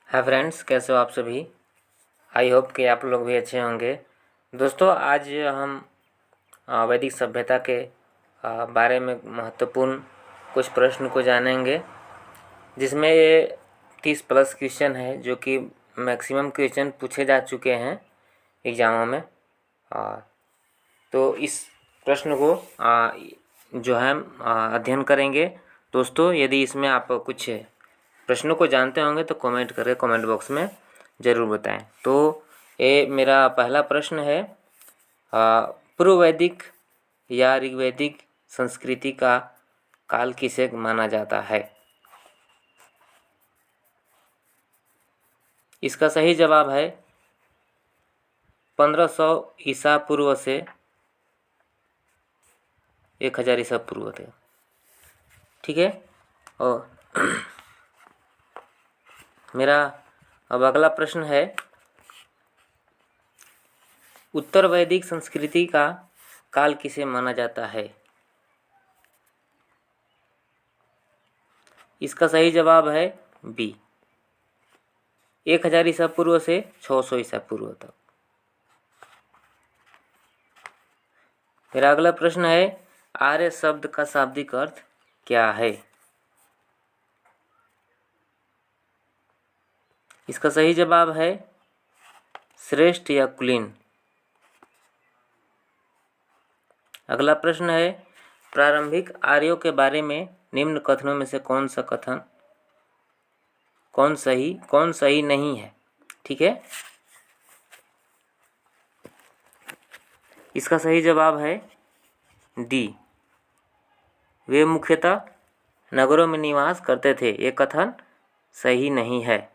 Hi friends, कैसे हो आप सभी। आई होप कि आप लोग भी अच्छे होंगे। दोस्तों, आज हम वैदिक सभ्यता के बारे में महत्वपूर्ण कुछ प्रश्न को जानेंगे, जिसमें ये 30+ क्वेश्चन है जो कि मैक्सिमम क्वेश्चन पूछे जा चुके हैं एग्ज़ामों में। तो इस प्रश्न को जो है अध्ययन करेंगे। दोस्तों, यदि इसमें आप कुछ प्रश्नों को जानते होंगे तो कमेंट करें, कमेंट बॉक्स में ज़रूर बताएं। तो ये मेरा पहला प्रश्न है, पूर्व वैदिक या ऋग्वैदिक संस्कृति का काल किसे माना जाता है। इसका सही जवाब है 1500 ईसा पूर्व से 1000 ईसा पूर्व तक। ठीक है। और मेरा अब अगला प्रश्न है, उत्तर वैदिक संस्कृति का काल किसे माना जाता है। इसका सही जवाब है बी, 1000 ईसा पूर्व से 600 ईसा पूर्व तक। मेरा अगला प्रश्न है, आर्य शब्द का शाब्दिक अर्थ क्या है। इसका सही जवाब है श्रेष्ठ या कुलीन। अगला प्रश्न है, प्रारंभिक आर्यों के बारे में निम्न कथनों में से कौन सा कथन कौन सही नहीं है। ठीक है। इसका सही जवाब है डी, वे मुख्यतः नगरों में निवास करते थे। ये कथन सही नहीं है।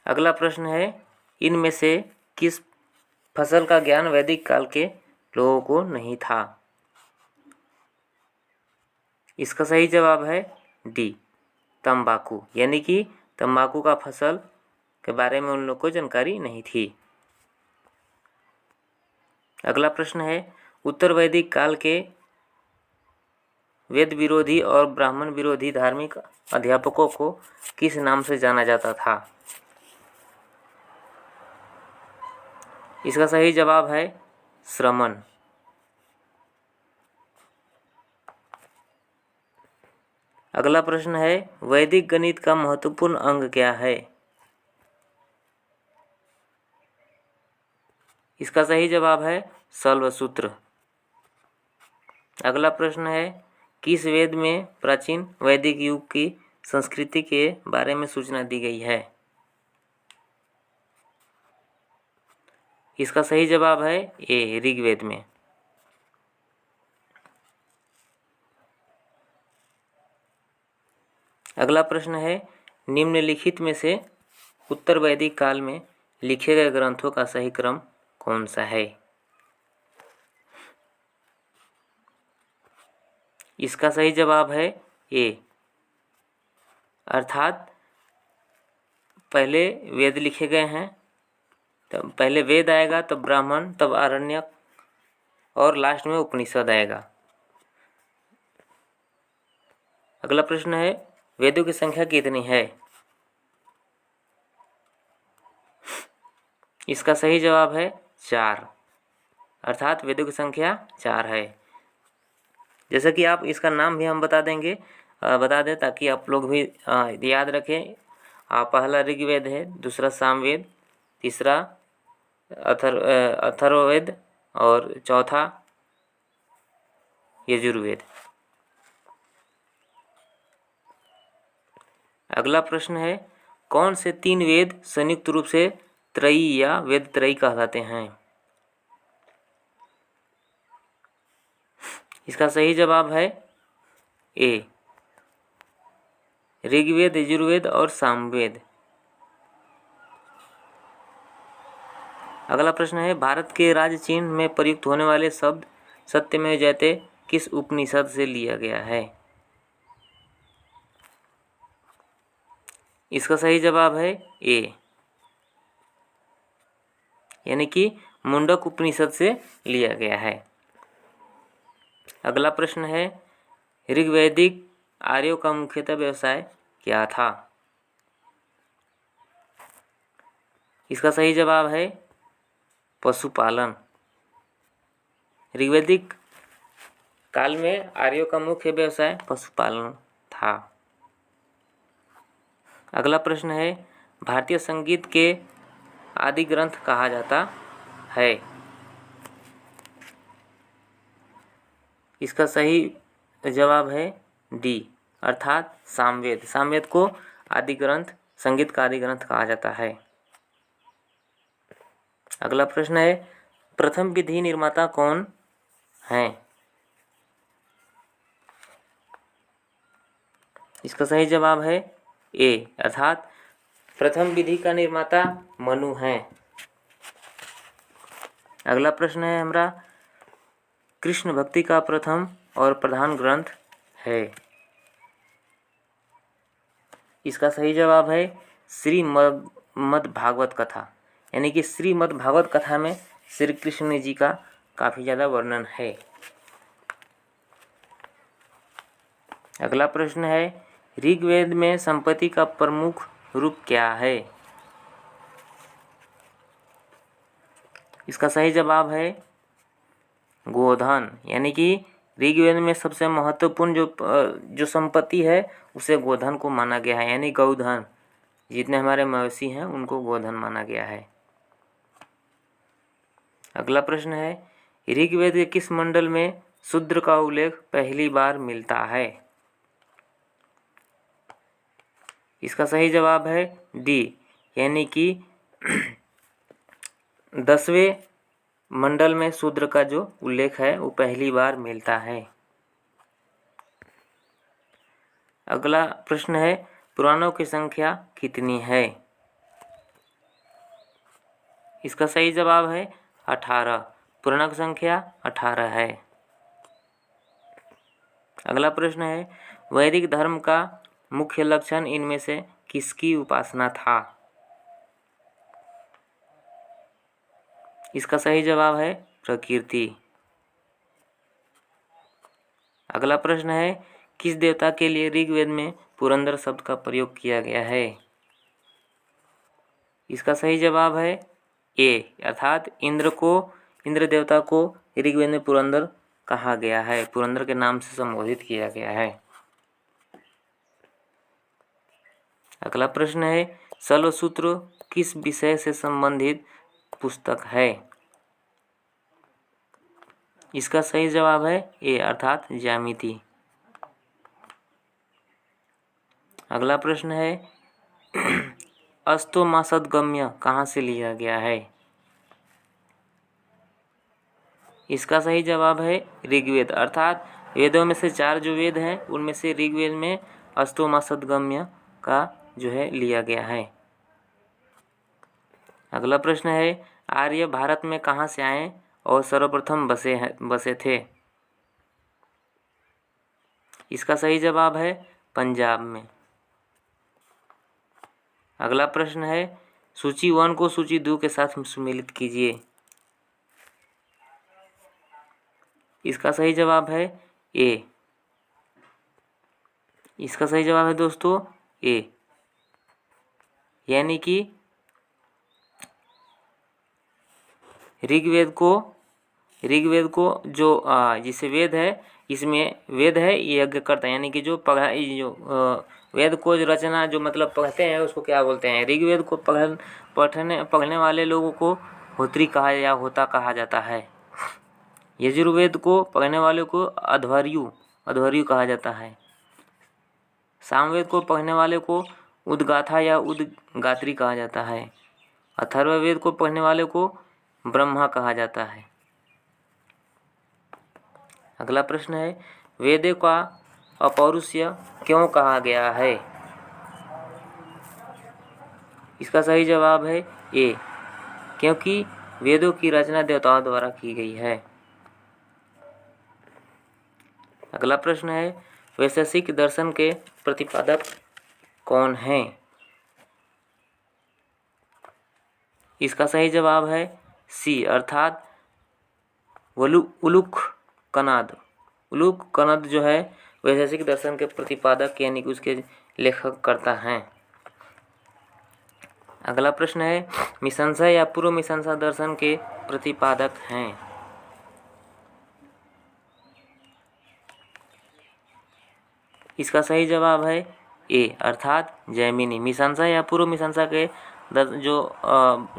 अगला प्रश्न है, इनमें से किस फसल का ज्ञान वैदिक काल के लोगों को नहीं था। इसका सही जवाब है डी, तंबाकू। यानी कि तंबाकू का फसल के बारे में उन लोगों को जानकारी नहीं थी। अगला प्रश्न है, उत्तर वैदिक काल के वेद विरोधी और ब्राह्मण विरोधी धार्मिक अध्यापकों को किस नाम से जाना जाता था। इसका सही जवाब है श्रमण। अगला प्रश्न है, वैदिक गणित का महत्वपूर्ण अंग क्या है। इसका सही जवाब है शल्वसूत्र। अगला प्रश्न है, किस वेद में प्राचीन वैदिक युग की संस्कृति के बारे में सूचना दी गई है। इसका सही जवाब है ए, ऋग्वेद में। अगला प्रश्न है, निम्नलिखित में से उत्तर वैदिक काल में लिखे गए ग्रंथों का सही क्रम कौन सा है। इसका सही जवाब है ए, अर्थात पहले वेद लिखे गए हैं, तब पहले वेद आएगा, तब ब्राह्मण, तब आरण्यक और लास्ट में उपनिषद आएगा। अगला प्रश्न है, वेदों की संख्या कितनी है। इसका सही जवाब है 4, अर्थात वेदों की संख्या 4 है। जैसा कि आप इसका नाम भी हम बता दें ताकि आप लोग भी याद रखें। पहला ऋग्वेद है, दूसरा सामवेद, तीसरा अथर्ववेद और चौथा यजुर्वेद। अगला प्रश्न है, कौन से 3 वेद संयुक्त रूप से त्रयी या वेद त्रयी कहलाते हैं। इसका सही जवाब है ए, ऋग्वेद, यजुर्वेद और सामवेद। अगला प्रश्न है, भारत के राज्य चिन्ह में प्रयुक्त होने वाले शब्द सत्यमेव जयते किस उपनिषद से लिया गया है। इसका सही जवाब है ए, यानी कि मुंडक उपनिषद से लिया गया है। अगला प्रश्न है, ऋग्वैदिक आर्यों का मुख्यतः व्यवसाय क्या था? इसका सही जवाब है पशुपालन। ऋग्वैदिक काल में आर्यों का मुख्य व्यवसाय पशुपालन था। अगला प्रश्न है, भारतीय संगीत के आदि ग्रंथ कहा जाता है? इसका सही जवाब है डी, अर्थात सामवेद। सामवेद को आदि ग्रंथ, संगीत का आदि ग्रंथ कहा जाता है। अगला प्रश्न है, प्रथम विधि निर्माता कौन है? इसका सही जवाब है ए, अर्थात प्रथम विधि का निर्माता मनु है। अगला प्रश्न है हमारा, कृष्ण भक्ति का प्रथम और प्रधान ग्रंथ है? इसका सही जवाब है श्रीमद् भागवत कथा, यानी कि श्रीमद् भागवत कथा में श्री कृष्ण जी का काफ़ी ज़्यादा वर्णन है। अगला प्रश्न है, ऋग्वेद में संपत्ति का प्रमुख रूप क्या है? इसका सही जवाब है गोधन, यानी कि ऋग्वेद में सबसे महत्वपूर्ण जो संपत्ति है उसे गोधन को माना गया है, यानी गौधन। जितने हमारे मवेशी हैं उनको गोधन माना गया है। अगला प्रश्न है, ऋग्वेद के किस मंडल में शूद्र का उल्लेख पहली बार मिलता है? इसका सही जवाब है डी, यानी कि 10वें मंडल में शूद्र का जो उल्लेख है वो पहली बार मिलता है। अगला प्रश्न है, पुराणों की संख्या कितनी है? इसका सही जवाब है 18। पुराणों की संख्या 18 है। अगला प्रश्न है, वैदिक धर्म का मुख्य लक्षण इनमें से किसकी उपासना था? इसका सही जवाब है प्रकृति। अगला प्रश्न है, किस देवता के लिए ऋग्वेद में पुरंदर शब्द का प्रयोग किया गया है? इसका सही जवाब है ए, अर्थात इंद्र देवता को ऋग्वेद में पुरंदर कहा गया है, पुरंदर के नाम से संबोधित किया गया है। अगला प्रश्न है, शल्वसूत्र किस विषय से संबंधित पुस्तक है? इसका सही जवाब है ए, अर्थात ज्यामिति। अगला प्रश्न है, अष्टोमासद्गम्य कहाँ से लिया गया है? इसका सही जवाब है ऋग्वेद, अर्थात वेदों में से 4 जो वेद हैं उनमें से ऋग्वेद में अष्टोमासद्गम्य का जो है लिया गया है। अगला प्रश्न है, आर्य भारत में कहाँ से आए और सर्वप्रथम बसे थे? इसका सही जवाब है पंजाब में। अगला प्रश्न है, सूची 1 को सूची 2 के साथ सम्मिलित कीजिए। इसका सही जवाब है ए। इसका सही जवाब है दोस्तों ए, यानी कि ऋग्वेद को जो जिसे वेद है, इसमें वेद है यज्ञ करता है, यानी कि जो वेद को जो रचना जो मतलब पढ़ते हैं उसको क्या बोलते हैं? ऋग्वेद को पढ़ने वाले लोगों को होत्री कहा या होता कहा जाता है। यजुर्वेद को पढ़ने वाले को अध्वर्यु कहा जाता है। सामवेद को पढ़ने वाले को उद्गाथा या उद्गात्री कहा जाता है। अथर्ववेद को पढ़ने वाले को ब्रह्मा कहा जाता है। अगला प्रश्न है, वेदों का अपौरुषीय क्यों कहा गया है? इसका सही जवाब है ए, क्योंकि वेदों की रचना देवताओं द्वारा की गई है। अगला प्रश्न है, वैशेषिक दर्शन के प्रतिपादक कौन हैं? इसका सही जवाब है सी, अर्थात उलूक कनाद जो है वैशेषिक दर्शन के प्रतिपादक यानी कि उसके लेखक करता है। अगला प्रश्न है, मीमांसा या पूर्व मीमांसा दर्शन के प्रतिपादक हैं। इसका सही जवाब है ए अर्थात जैमिनी। मीमांसा या पूर्व मीमांसा के जो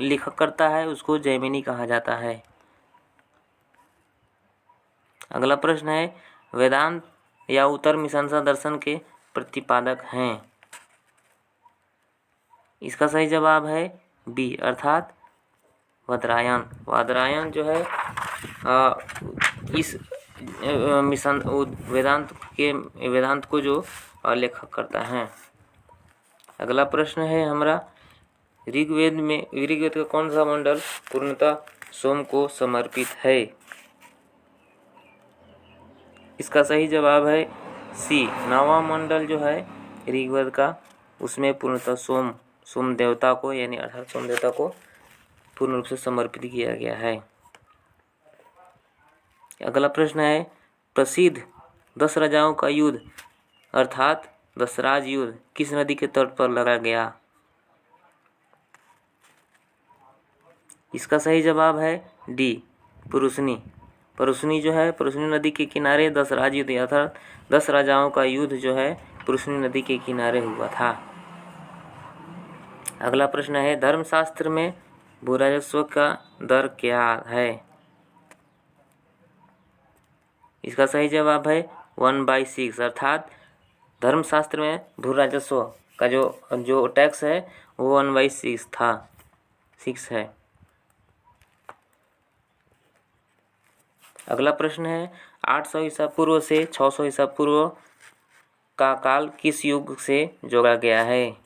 लेखक करता है उसको जैमिनी कहा जाता है। अगला प्रश्न है, वेदांत या उत्तर मीमांसा दर्शन के प्रतिपादक हैं। इसका सही जवाब है बी अर्थात वादरायण। वादरायण जो है इस वेदांत को जो लेखक करता है। अगला प्रश्न है हमारा, ऋग्वेद का कौन सा मंडल पूर्णतः सोम को समर्पित है। इसका सही जवाब है सी 9वां मंडल जो है ऋग्वेद का, उसमें पूर्णतः सोम देवता को यानी अर्थात सोम देवता को पूर्ण रूप से समर्पित किया गया है। अगला प्रश्न है, प्रसिद्ध 10 राजाओं का युद्ध अर्थात दशराज युद्ध किस नदी के तट पर लड़ा गया। इसका सही जवाब है डी पुरुषनी जो है पुरुषनी नदी के किनारे दशराज युद्ध अर्थात 10 राजाओं का युद्ध जो है पुरुषनी नदी के किनारे हुआ था। अगला प्रश्न है, धर्मशास्त्र में भूराजस्व का दर क्या है। इसका सही जवाब है 1/6 अर्थात धर्मशास्त्र में भूराजस्व का जो टैक्स है वो 1/6 था, 6 है। अगला प्रश्न है, 800 ईसा पूर्व से 600 ईसा पूर्व का काल किस युग से जोड़ा गया है।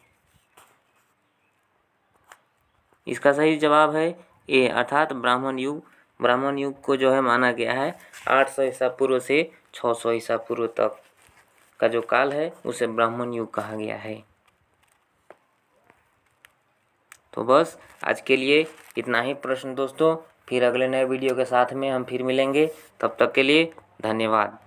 इसका सही जवाब है ए अर्थात ब्राह्मण युग। ब्राह्मण युग को जो है माना गया है 800 ईसा पूर्व से 600 ईसा पूर्व तक का जो काल है उसे ब्राह्मण युग कहा गया है। तो बस आज के लिए इतना ही प्रश्न दोस्तों, फिर अगले नए वीडियो के साथ में हम फिर मिलेंगे। तब तक के लिए धन्यवाद।